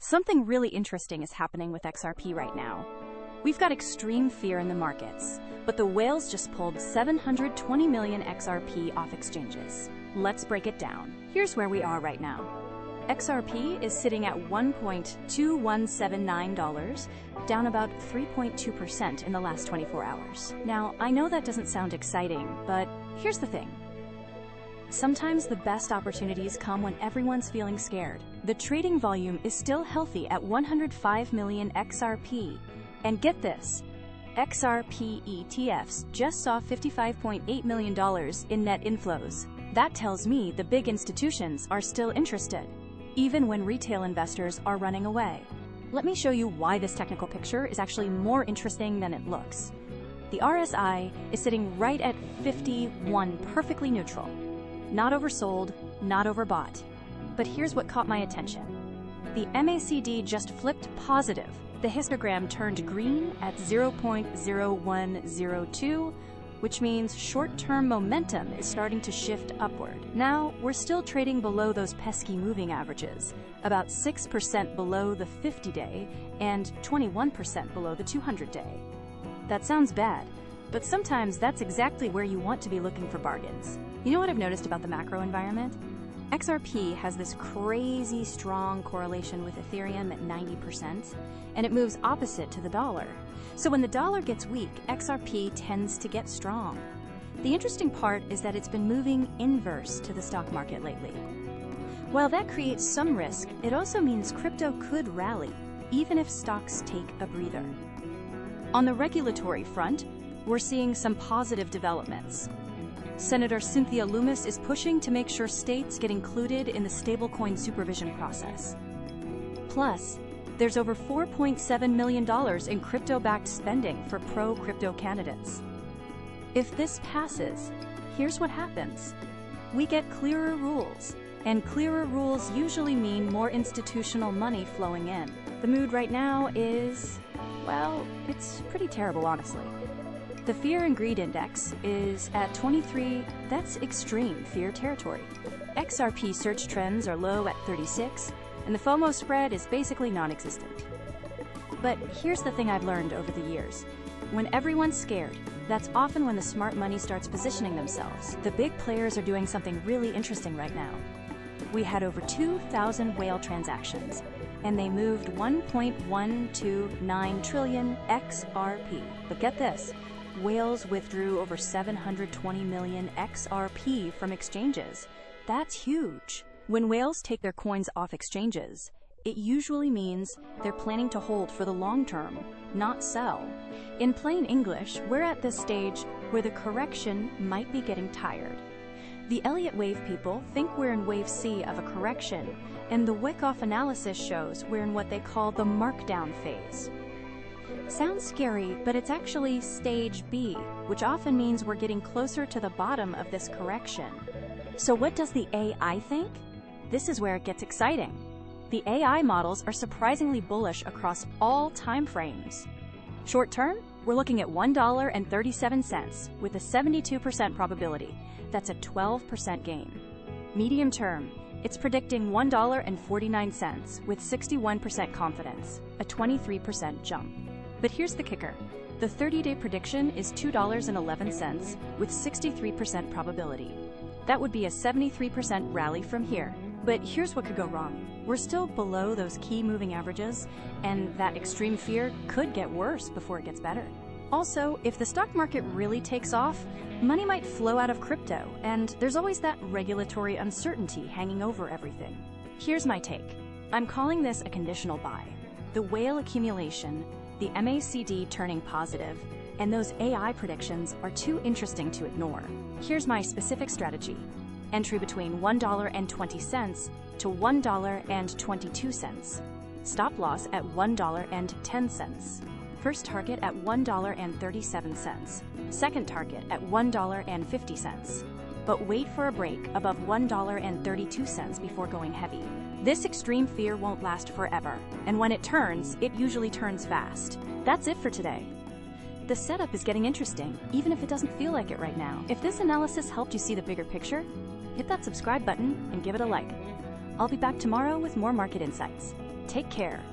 Something really interesting is happening with XRP right now. We've got extreme fear in the markets, but the whales just pulled 720 million XRP off exchanges. Let's break it down. Here's where we are right now. XRP is sitting at $1.2179, down about 3.2% in the last 24 hours. Now, I know that doesn't sound exciting, but here's the thing. Sometimes the best opportunities come when everyone's feeling scared. The trading volume is still healthy at 105 million XRP. And get this, XRP ETFs just saw $55.8 million in net inflows. That tells me the big institutions are still interested, even when retail investors are running away. Let me show you why this technical picture is actually more interesting than it looks. The RSI is sitting right at 51, perfectly neutral. Not oversold, not overbought. But here's what caught my attention. The MACD just flipped positive. The histogram turned green at 0.0102, which means short-term momentum is starting to shift upward. Now, we're still trading below those pesky moving averages, about 6% below the 50-day and 21% below the 200-day. That sounds bad, but sometimes that's exactly where you want to be looking for bargains. You know what I've noticed about the macro environment? XRP has this crazy strong correlation with Ethereum at 90%, and it moves opposite to the dollar. So when the dollar gets weak, XRP tends to get strong. The interesting part is that it's been moving inverse to the stock market lately. While that creates some risk, it also means crypto could rally, even if stocks take a breather. On the regulatory front, we're seeing some positive developments. Senator Cynthia Lummis is pushing to make sure states get included in the stablecoin supervision process. Plus, there's over $4.7 million in crypto-backed spending for pro-crypto candidates. If this passes, here's what happens. We get clearer rules, and clearer rules usually mean more institutional money flowing in. The mood right now is, well, it's pretty terrible, honestly. The Fear and Greed Index is at 23, that's extreme fear territory. XRP search trends are low at 36, and the FOMO spread is basically non-existent. But here's the thing I've learned over the years. When everyone's scared, that's often when the smart money starts positioning themselves. The big players are doing something really interesting right now. We had over 2,000 whale transactions, and they moved 1.129 trillion XRP. But get this. Whales withdrew over 720 million XRP from exchanges. That's huge. When whales take their coins off exchanges, it usually means they're planning to hold for the long term, not sell. In plain English, we're at this stage where the correction might be getting tired. The Elliott Wave people think we're in wave C of a correction, and the Wyckoff analysis shows we're in what they call the markdown phase. Sounds scary, but it's actually stage B, which often means we're getting closer to the bottom of this correction. So what does the AI think? This is where it gets exciting. The AI models are surprisingly bullish across all time frames. Short term, we're looking at $1.37 with a 72% probability. That's a 12% gain. Medium term, it's predicting $1.49 with 61% confidence, a 23% jump. But here's the kicker. The 30-day prediction is $2.11 with 63% probability. That would be a 73% rally from here. But here's what could go wrong. We're still below those key moving averages, and that extreme fear could get worse before it gets better. Also, if the stock market really takes off, money might flow out of crypto, and there's always that regulatory uncertainty hanging over everything. Here's my take. I'm calling this a conditional buy. The whale accumulation, the MACD turning positive, and those AI predictions are too interesting to ignore. Here's my specific strategy. Entry between $1.20 to $1.22. Stop loss at $1.10. First target at $1.37. Second target at $1.50. But wait for a break above $1.32 before going heavy. This extreme fear won't last forever, and when it turns, it usually turns fast. That's it for today. The setup is getting interesting, even if it doesn't feel like it right now. If this analysis helped you see the bigger picture, hit that subscribe button and give it a like. I'll be back tomorrow with more market insights. Take care.